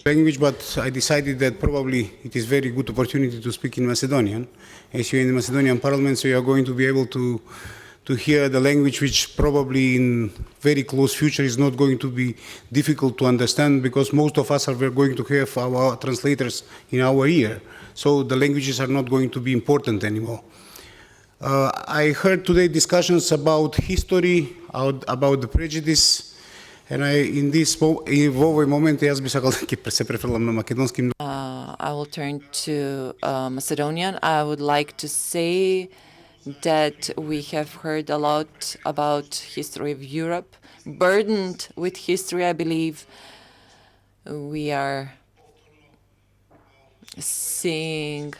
language, but I decided that probably it is very good opportunity to speak in Macedonian. As you're in the Macedonian parliament, so you are going to be able to hear the language which probably in very close future is not going to be difficult to understand, because most of us are going to have our translators in our ear. So the languages are not going to be important anymore. I heard today discussions about history, about the prejudice, and in ovoj moment jaz bi sakal, ki se preferlam na makedonskim. I will turn to Macedonian. I would like to say that we have heard a lot about history of Europe, burdened with history, I believe. We are seeing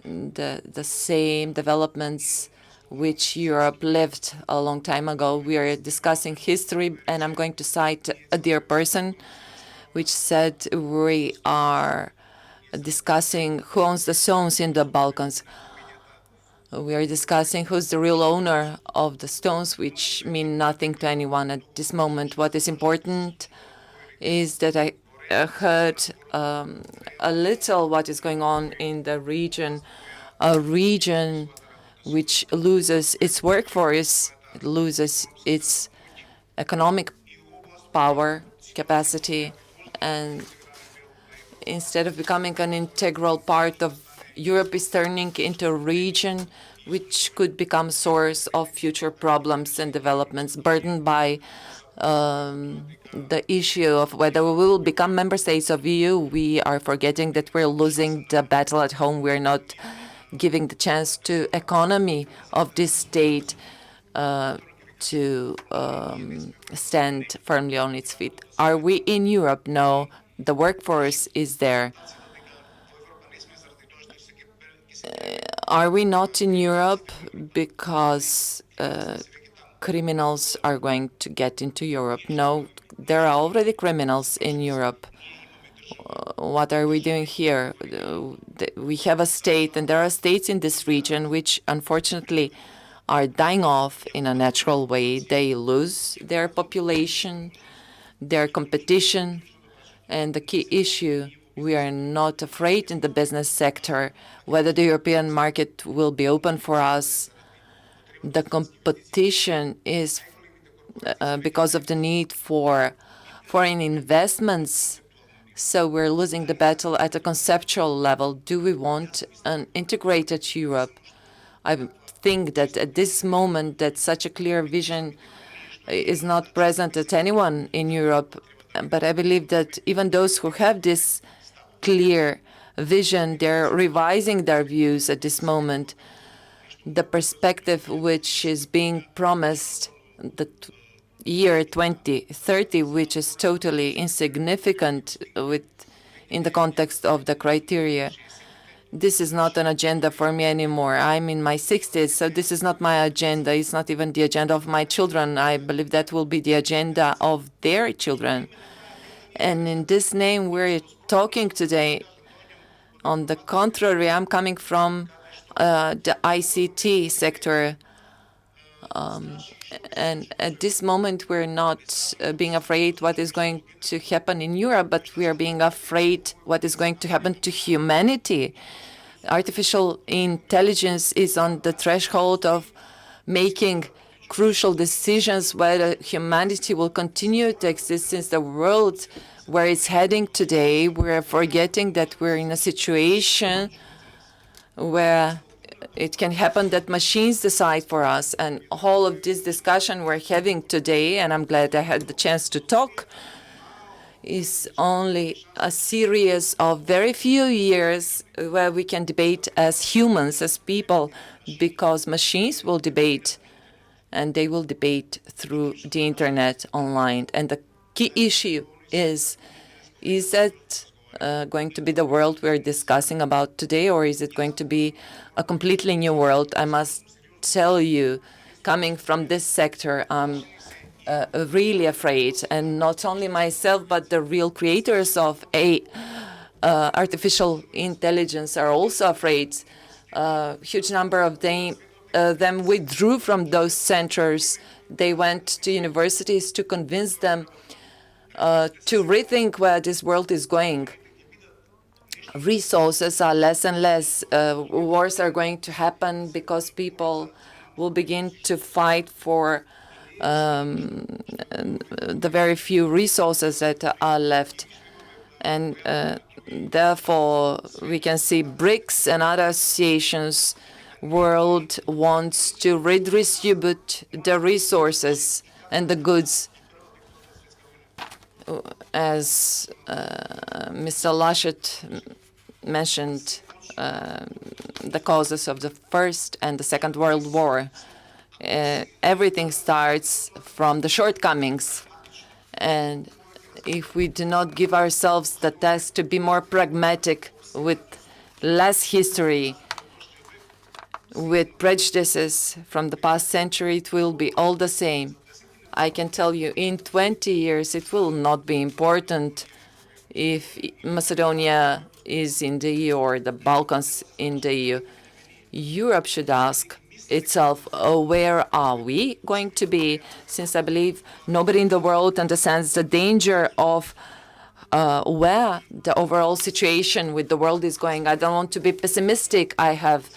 the same developments which Europe lived a long time ago. We are discussing history, and I'm going to cite a dear person which said we are discussing who owns the stones in the Balkans. We are discussing who's the real owner of the stones, which mean nothing to anyone at this moment. What is important is that I heard a little what is going on in the region, a region which loses its workforce, it loses its economic power, capacity, and instead of becoming an integral part of Europe, is turning into a region which could become source of future problems and developments, burdened by the issue of whether we will become member states of EU. We are forgetting that we're losing the battle at home. We're not giving the chance to economy of this state to stand firmly on its feet. Are we in Europe? No. The workforce is there. Are we not in Europe because criminals are going to get into Europe? No, there are already criminals in Europe. What are we doing here? We have a state, and there are states in this region which unfortunately are dying off in a natural way. They lose their population, their competition, and the key issue, we are not afraid in the business sector whether the European market will be open for us. The competition is because of the need for foreign investments. So we're losing the battle at a conceptual level. Do we want an integrated Europe? I think that at this moment that such a clear vision is not present at anyone in Europe. But I believe that even those who have this clear vision, they're revising their views at this moment. The perspective which is being promised, the year 2030, which is totally insignificant in the context of the criteria. This is not an agenda for me anymore. I'm in my 60s, so this is not my agenda. It's not even the agenda of my children. I believe that will be the agenda of their children. And in this name, we're talking today. On the contrary, I'm coming from the ICT sector. And at this moment, we're not being afraid what is going to happen in Europe, but we are being afraid what is going to happen to humanity. Artificial intelligence is on the threshold of making crucial decisions whether humanity will continue to exist since the world where it's heading today. We're forgetting that we're in a situation where it can happen that machines decide for us. And all of this discussion we're having today, and I'm glad I had the chance to talk, is only a series of very few years where we can debate as humans, as people, because machines will debate, and they will debate through the internet online. And the key issue is that going to be the world we're discussing about today, or is it going to be a completely new world? I must tell you, coming from this sector, I'm really afraid, and not only myself, but the real creators of artificial intelligence are also afraid. A huge number of them withdrew from those centers. They went to universities to convince them to rethink where this world is going. Resources are less and less. Wars are going to happen because people will begin to fight for the very few resources that are left. And therefore, we can see BRICS and other associations world wants to redistribute the resources and the goods. As Mr. Laschet mentioned, the causes of the First and the Second World War. Everything starts from the shortcomings. And if we do not give ourselves the task to be more pragmatic, with less history, with prejudices from the past century, it will be all the same. I can tell you, in 20 years, it will not be important if Macedonia is in the EU or the Balkans in the EU. Europe should ask itself, where are we going to be? Since I believe nobody in the world understands the danger of where the overall situation with the world is going. I don't want to be pessimistic. I have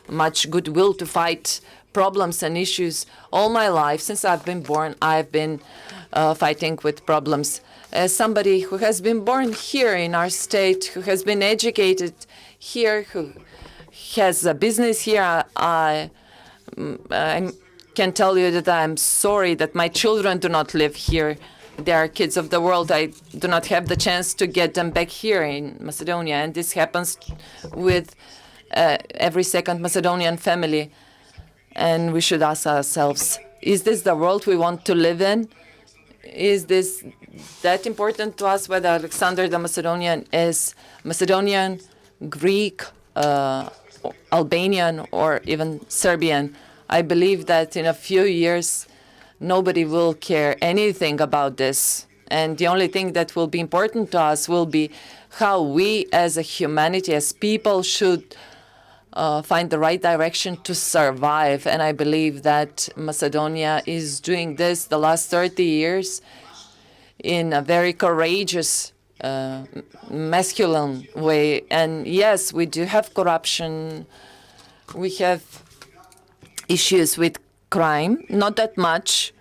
much goodwill to fight problems and issues all my life. Since I've been born, I've been fighting with problems. As somebody who has been born here in our state, who has been educated here, who has a business here, I can tell you that I'm sorry that my children do not live here. They are kids of the world. I do not have the chance to get them back here in Macedonia. And this happens with every second Macedonian family. And we should ask ourselves, is this the world we want to live in? Is this that important to us, whether Alexander the Macedonian is Macedonian, Greek, Albanian, or even Serbian? I believe that in a few years, nobody will care anything about this. And the only thing that will be important to us will be how we as a humanity, as people, should find the right direction to survive. And I believe that Macedonia is doing this the last 30 years in a very courageous, masculine way. And yes, we do have corruption. We have issues with crime, not that much.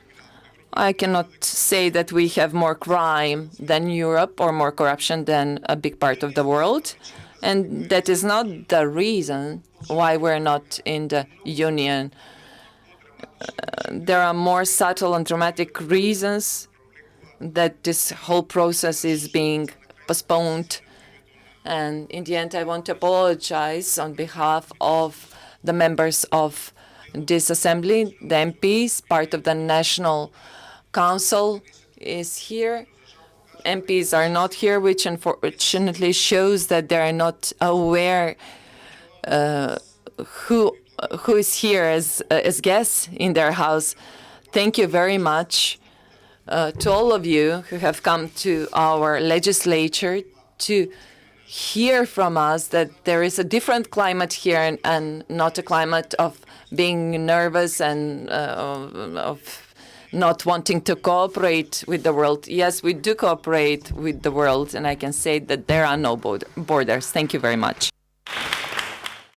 I cannot say that we have more crime than Europe or more corruption than a big part of the world. And that is not the reason why we're not in the Union. There are more subtle and dramatic reasons that this whole process is being postponed. And in the end, I want to apologize on behalf of the members of this assembly. The MPs, part of the National Council, is here. MPs are not here, which unfortunately shows that they are not aware who is here as guests in their house. Thank you very much to all of you who have come to our legislature to hear from us that there is a different climate here and not a climate of being nervous and of not wanting to cooperate with the world. Yes, we do cooperate with the world, and I can say that there are no borders. Thank you very much.